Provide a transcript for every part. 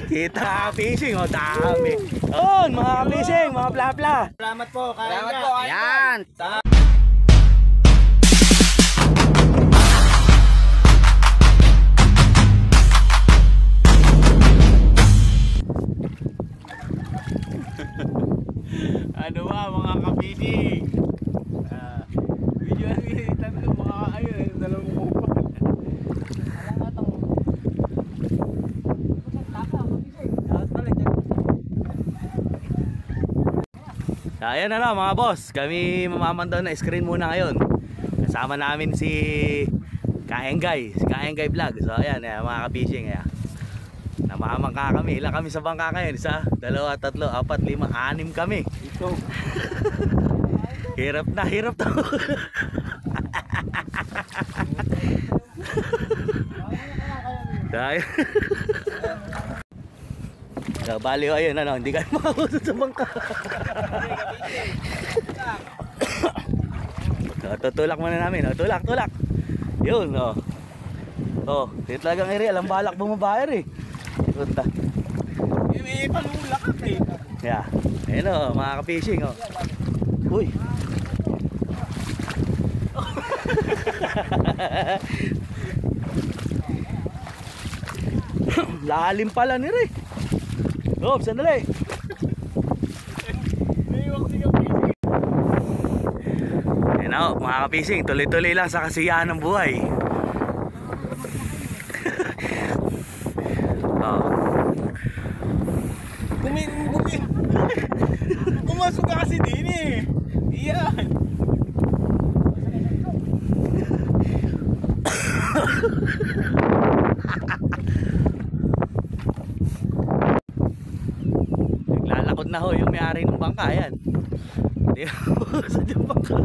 Kita fishing, oh, dami. Yun, mga fishing, mga plapla. Salamat po, kain Salamat ka. po, kain ka. Yan. Ano ba mga kapiting? Video ang initan ko mga ayun, dalawang mukha. Ayan na lang mga boss, kami mamamandaw na screen muna ngayon. Kasama namin si Kaenggay, si Kaenggay Vlog. So ayan, mga ka-fishing. Namamangka kami, ilan kami sa bangka ngayon? 1, 2, 3, 4, 5, 6 kami. Ito. Hirap na, hirap to. Dahil so, bali o ayun, ano, hindi kayo makakusot sa bangka. So, tutulak muna namin, oh. Tulak, tulak. Yun, oh. Oh, di talagang area, alam balak bumabayar eh. Punta. May palulak ka eh. Yeah. Ayun, oh, mga ka-fishing, oh. Uy. Lalim pala ni Ray. Oh, sandali. Ayun na, mga ka-fishing, tuloy-tuloy lang sa kasiyahan ng buhay. Oh. Pumasok ka kasi din eh. Iyan. Naglalakod na ho yung may-ari ng bangka, yan. Di ho, sa yung bangka.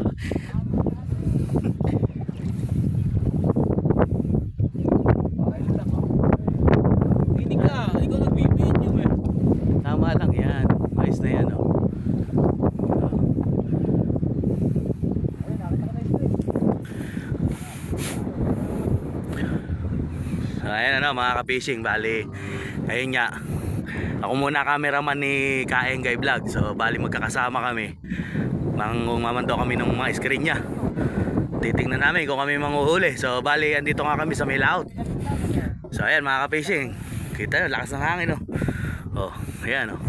Hindi ka, ikaw nagbibidyo eh. Tama lang yan, ayos na yan, oh. So, ayan na, mga ka-fishing, bali ayun nga, ako muna cameraman ni Kaenggay Vlog. So bali magkakasama kami, mamando kami ng mga screen nya. Titingnan namin kung kami manghuhuli. So bali andito nga kami sa may laot. So ayan mga ka-fishing, kita nyo, lakas ng hangin, oh. Oh, ayan, oh.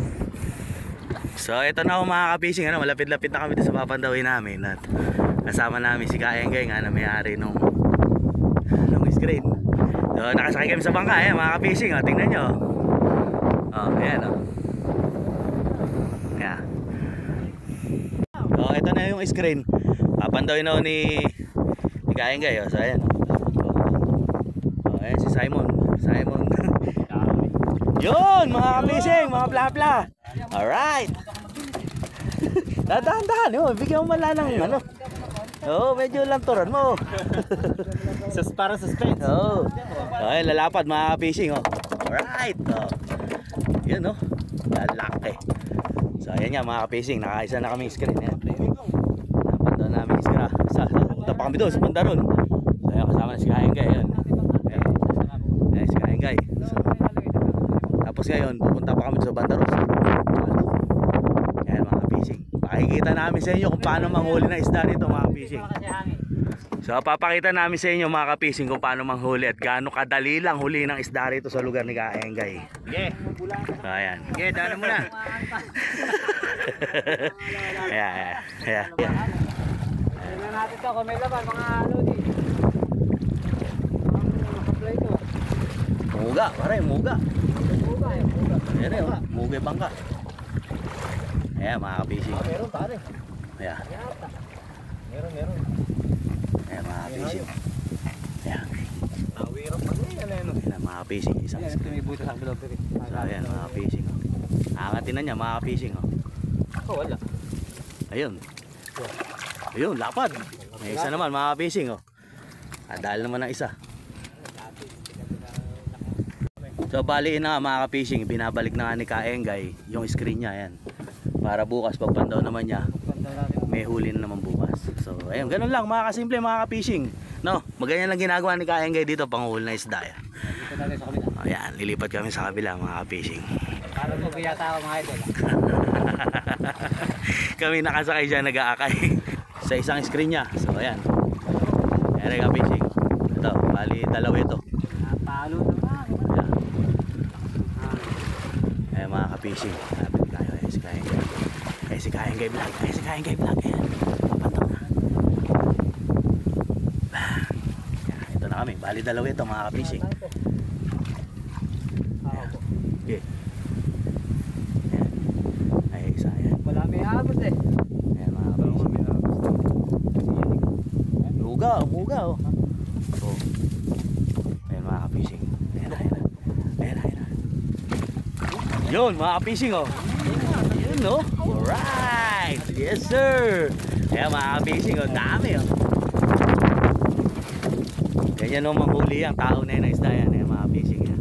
So ito na, mga ka-fishing, ano, malapit-lapit na kami sa papandawin namin. At kasama namin si Kaenggay nga na may-ari nung screen. So nakasakay kami sa bangka, ayan mga ka-fishing, oh. Tingnan nyo. Oh, ayan, oh. Yeah. So ito na yung screen. Papandawin na ni Kaenggay, oh. So ayan. Oh, ayan si Simon. Yun, mga ka-fishing, mga plapla. Alright. Dahan-dahan, oh. Bigyan mo mala ng ano. Oo, medyo lanturan mo. Para suspense. Oo. Ay, lalapad mga ka-fishing, oh. Alright. Oh. Yun, oh. Lalaki. So ayan nga mga ka-fishing, nakaisa na kami screen. Ayan. Napanda namin iskra. Punta pa kami doon sa banda ron. So ayan, kasama na si Kaenggay. Ayan. Ayan si Kaenggay. So, tapos ngayon, pupunta pa kami sa banda ron. Ayan mga ka-fishing. Pakikita namin sa inyo kung paano manghuli ng isda nito mga ka-fishing. So papakita namin sa inyo mga ka-fishing kung paano manghuli at gaano kadali lang huli ng isda rito sa lugar ni Kaenggay. Yeah. Ayan. Yeah, daan mo na. Ayan. Tingnan natin to kung may laban, mga lodi. Naka-play to. Muga, pare, muga. Muga eh, muga. Ayan eh, oh. Muga yung bangka. Ayan mga ka-fishing. Meron pare. Ayan. Meron. Ayan mga ka-fishing. Ayan. Awirap pa rin yan ano. Ayan mga ka-fishing. Isang Ito may butas ang bilog rin. So ayan mga ka-fishing, oh. Angatin na niya mga ka-fishing, oh. Ako wala. Ayun. Ayun, lapad. May isa naman mga ka-fishing, oh. Dahil naman ang isa. So baliin na nga mga ka-fishing, binabalik na nga ni Kaenggay yung screen niya, ayan. Para bukas pagpandaw naman niya, may huli na naman bukas. So ayun, ganun lang mga kasimple mga ka-fishing. No, maganyan lang ginagawa ni Kaenggay dito, panghuli na isda yan. lilipat kami sa kabila mga ka-fishing. Parang po yata ako mga idol. Kami nakasakay dyan, nag-aakay sa isang screen niya. So ayan, ayan ka-fishing. Ito, bali dalawa ito. Napalo naman. Ayan mga ka-fishing, lapit tayo. Ayan si Kaeng Guy. Ayan si Kaeng Guy Vlog. Ayan si Kaeng Guy Vlog. Ayan, papantaw na. Ayan, ito na kami, bali dalawa ito mga ka-fishing. Okay. Ayan. Ay, isa yan. Wala may abot eh. Ayan mga ka-fishing. Umuga oh. Oh. Ayan mga ka-fishing. Ayan. Yun mga ka-fishing oh. Yun no. Alright. Yes sir. Ayan mga ka-fishing oh. Dami oh. Ganyan no manghuli ang tao na yun na isda yan. Ayan mga ka-fishing yan.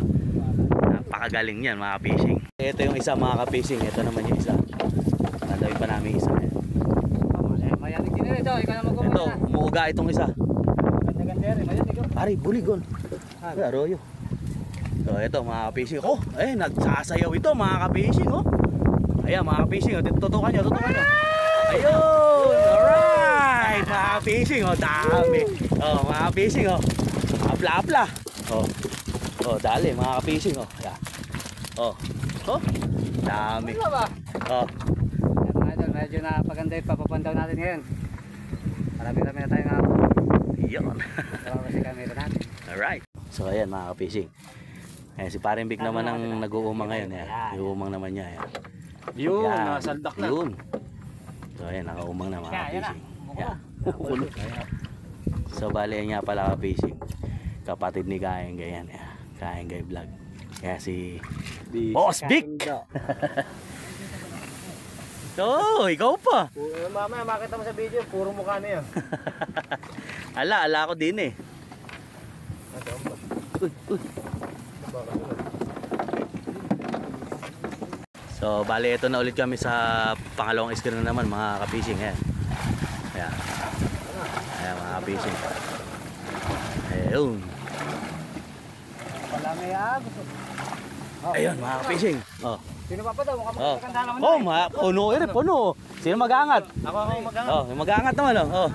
Napakagaling yan mga ka-fishing. Ito yung isa mga ka-fishing. Ito naman yung isa. Nandawin pa namin isa. Mayanig din ito. Ikaw na magkumuna. Ito, umuuga itong isa. Ganda-ganda rin. Mayanig ko. Pare, buligon. Ay, arroyo. So, ito mga ka-fishing. Oh, eh, nagsasayaw ito mga ka-fishing, oh. Ayan, mga ka-fishing, oh. Tutukan nyo. Ayun! Alright! Mga ka-fishing, oh. Dami. Oh, mga ka-fishing, oh. Apla-apla. Oh. Oh, dali, mga ka-fishing, oh. Yeah. Oh. Oh. Dami. Ano ba? Oh. Yan mga idol. Medyo napaganda yung papapandaw natin ngayon. Marami-rami na tayo nga. Yun. Tama kasi camera natin. Alright. So, ayan, mga ka-fishing. Ayan, si Paring Vic naman ang nag-uumang ngayon. Ayan. Iuumang naman niya. Ayan. Yun, Yan. nakasaldak na. Yun. So ayan, nakaumang na mga ka-fishing. Yeah. So bali niya pala ka-fishing. Kapatid ni Kaeng Guy yan. Yeah. Kaeng Guy Vlog. Kaya si Boss Vic. So, ikaw pa. Mamaya makita mo sa video, puro mukha na yan. Ala ko din eh. So, bali ito na ulit kami sa pangalawang screen na naman mga ka-fishing. Ayan. Ayan. Ayan mga ka-fishing. Ayun. Wala may abot. Ayun mga ka-fishing. Oh. Sino pa daw? Mukhang Oh. magkakandala mo Oh, puno rin, puno. Sino mag-aangat? Ako magangat. Oh, yung mag-aangat naman oh. Oh.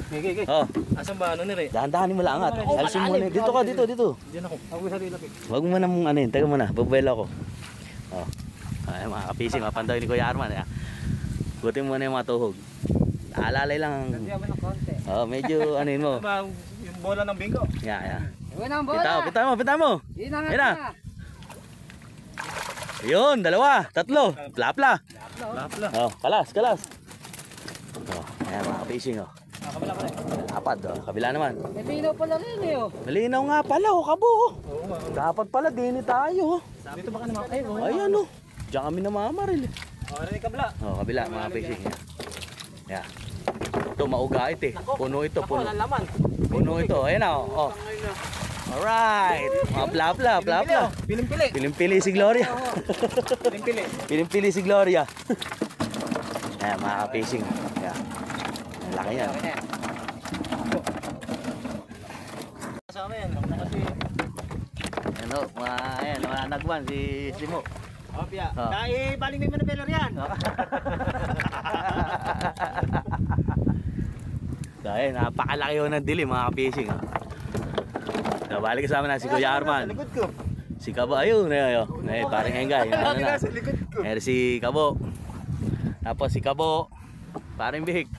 Gigi. Oh. Asan ba ano nire? Dahan-dahan mo lang angat. Alisin mo na. Dito ka, dito. Diyan ako. Ako sa lilapit. Huwag mo na mong ano yun. Teka mo na. Babuelo ako. Oh. Ay, mga ka-fishing. Mapandoy ni Kuya Arman. Gutin mo na yung mga tuhog. Alalay lang. Diyan mo ng konti. Oh, medyo ano yun mo. Yung bola ng bingo. Yeah. Iwan ang bola. Pita mo. Inangat Ayun na. na. Yun, dalawa, tatlo. Plapla. Lapla. Oh, kalas. Oh, ayan mga ka-fishing oh. Kabila ko rin. Apad oh, kabila naman. May pinaw pala rin eh oh. Malinaw nga pala oh, kabo oh. Oo nga. Dapat pala din tayo oh. Dito ba ka naman? Ay, Ayan oh. Diyan kami namamaril eh. ano yung kabla? Oh, kabila mga fishing. Yeah. Ito maugait eh. Puno ito, puno. laman. Puno ito. Ayan na oh. Alright. Mga plapla. Pilimpili. Pilimpili si Gloria. Pilimpili. Pilimpili si Gloria. Ayan mga fishing. Yeah. Ang laki yan. Kasama yan. Kasi, Ayan oh, mga nagwan si Simo. Opya. Oh. Dahil baling may manapelor yan. Dahil napakalaki yun ng dilim mga fishing. So, balik kasama na si Kuya Arman. Sa likod ko. Si Kabo, ayun. Parang Engay. Lagi na sa likod ko. Meron si Kabo. Tapos si Kabo. Parang Vic.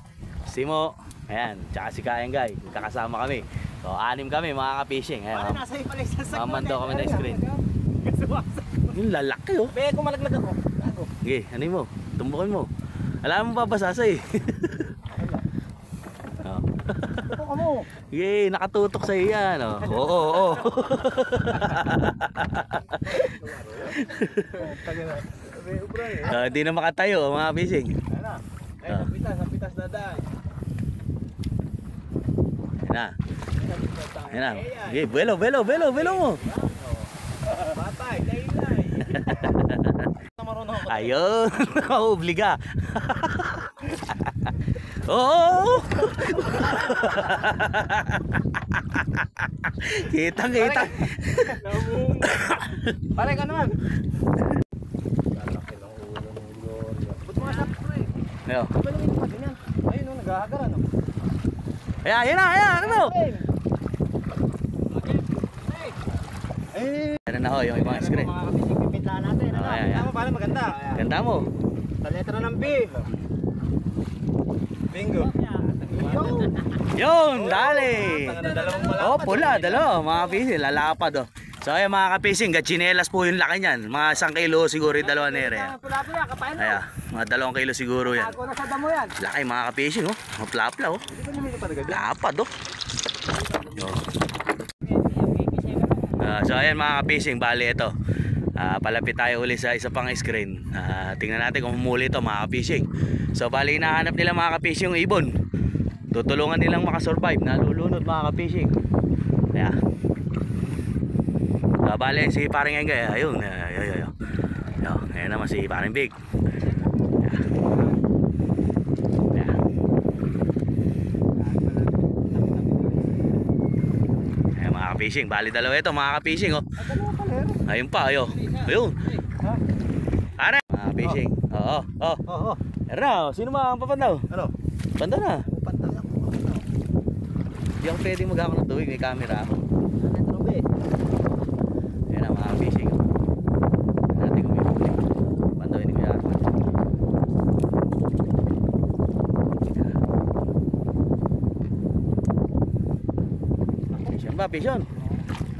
Simo. Ayan. Tsaka si Kaengay. Kakasama kami. So, 6 kami mga ka-fishing. Parang Ayan. nasa iyo pala isang sakmo. Mamando kami na screen. Yung lalaki oh. Be, kung malaglag ako. Okay, ano mo? Tumbukin mo. Alam mo babasasa eh. Oh. Ako mo. Yay, nakatutok sa iyo yan. Oh. Oo. Hindi na makatayo mga fishing. Ano? Ay, ang pitas dadaan. Ayan na. Okay, belo mo. Patay, laylay. Marunong ako. Ayun, obliga. Oo. Kita. Pare ka naman. Ba't mga shop pre? Ayo. Balungin mo ganyan. Ayun o, nag-aagaran o. Ayan ano? Ano na ho, yung ibang screen. Mga kapising pipintahan natin. Ano? Oh, ayan. Tama pala maganda. Ganda mo. Sa letra ng B. Bingo. Yun, dali. Dalawang pala. Oh, pula, dalawa, mga kapising, lalapad oh. So ayan mga kapising, gachinelas po yung laki niyan. Mga 1 kilo siguro yung dalawa nere. Pula-pula, kapain mo. Ayan, mga 2 kilo siguro yan. Ako na sa damo yan. Laki mga kapising oh. Mapla-pla oh. Hindi ko namin ipadagal. Lapad oh. So ayan mga kapising, bali ito. Palapit tayo uli sa isa pang screen. Tingnan natin kung humuli ito mga kapising. So bali hinahanap nila mga kapising yung ibon. Tutulungan nilang makasurvive, nalulunod mga kapising. Ayan. Bali si paring Engay, ayun. Ayan naman si paring Big. Ayan. Ayan mga kapising, bali dalawa ito mga kapising oh. Ayun pa, ayun. Pare, mga kapising. Oo. Oo. Erna, sino ba ang papandaw? Ano? Panda na. Pantang ako. Hindi ako pwedeng maghawak ng tuwig, may camera ako. Ano B? Ayan na mga fishing. Natin kung may huli. Pandawin ni Kuya Arman. Fishing ba? Fishing?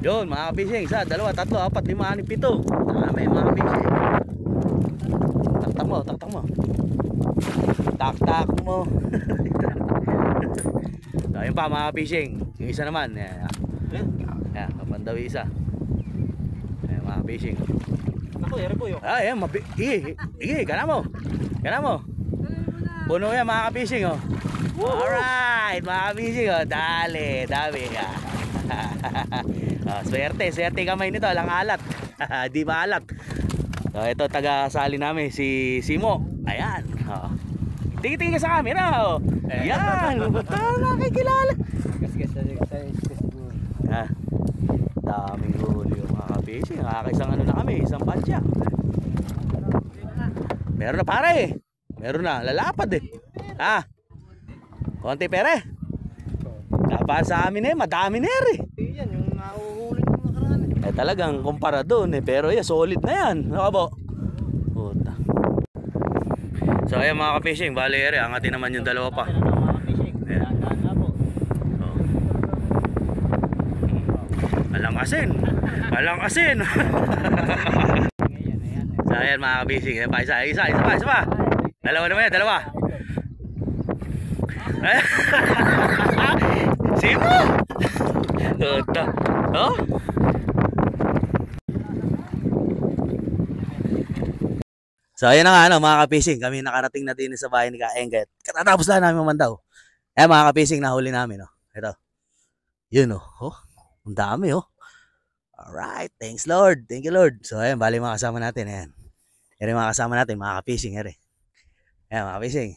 Yun mga fishing. 1, 2, 3, 4, 5, 6, 7. Dami mga fishing. Taktak mo, taktak mo. Taktak mo. So, ayun pa mga fishing. Yung isa naman. Ayan. Ayan, kapandawi isa. Ayan mga fishing. Ako, yari po yun. Ayan, igi, kana mo. Puno yan mga fishing oh. Alright, mga fishing oh. Dali, dami. Swerte kamay nito, lang alat. Di ba alat? So, ito taga-sali namin si Simo. Ayan. Oh. Tingin ka sa camera oh. Ayan, nakikilala. Gas Ha. Daming huli yung mga fishing. Nakakaisang ano na kami, isang batya. Meron na pare. Meron na, lalapad eh. Ha? Konti pere. Kapag sa amin eh, madami na eh. Yan, yung nahuhuli ng nakaraan eh. Eh talagang kumpara doon eh, pero yeah, solid na yan. Ano ka po? Puta. So ayan mga ka-fishing, bali ere, angatin naman yung dalawa pa. Ayan. Oh. Alang asin. So ayan mga ka-fishing, isa pa. Dalawa naman yan, dalawa. Simo! Puta. Oh? So ayun na nga ano, mga ka-fishing, kami nakarating na din sa bahay ni Kaengget. Katatapos lang namin mamandaw. Eh mga ka-fishing, nahuli namin oh. Ito. Yun oh. Oh, ang dami oh. Alright, thanks Lord. Thank you Lord. So ayun, bali mga kasama natin. Ayan. Yan mga kasama natin, mga ka-fishing. Ayan mga ka-fishing.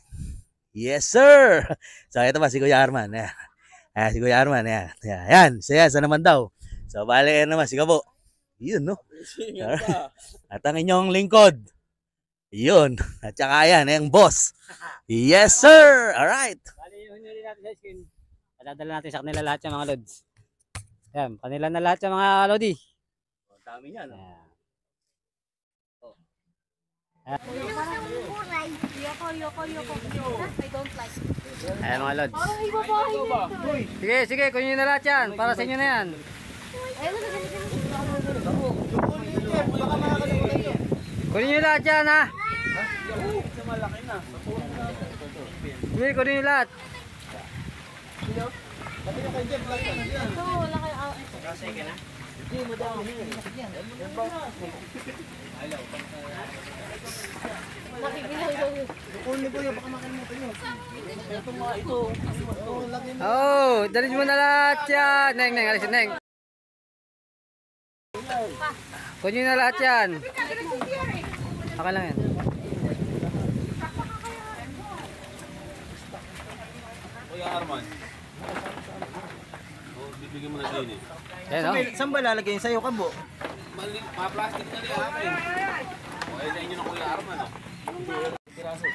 Yes sir! So ito ba si Kuya Arman. Ayan, si Kuya Arman. Ayan, sa naman daw. So bali yan naman, si Gabo. Yun no. At ang inyong lingkod. Yun. At saka yan, yung boss. Yes, sir! Alright. Bali, hunuli natin sa skin. Padadala natin sa kanila lahat yung mga loads. Yan, kanila na lahat yung mga lodi. Dami yan. I don't like. Ayan mga lods. Sige, kunin nyo na lahat yan. Para sa inyo na yan. Kunin nyo lahat yan ha. Kunin nyo lahat. Oh, dali mo na lahat yan. Neng, alisin Neng. Kunin na lahat yan. Okay lang yan. Kuya Arman. Bibigyan mo na din eh. Ayan, oh. Saan ba lalagay sa'yo, Kabo? Ma-plastic na rin akin. Okay, sa inyo na Kuya Arman, oh.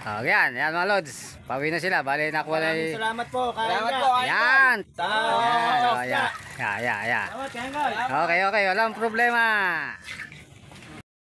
Oh, yan mga lods. Pauwi na sila. Bali nakuha na Maraming salamat po. Salamat po. Yan. Sa... Yeah. Okay, walang problema.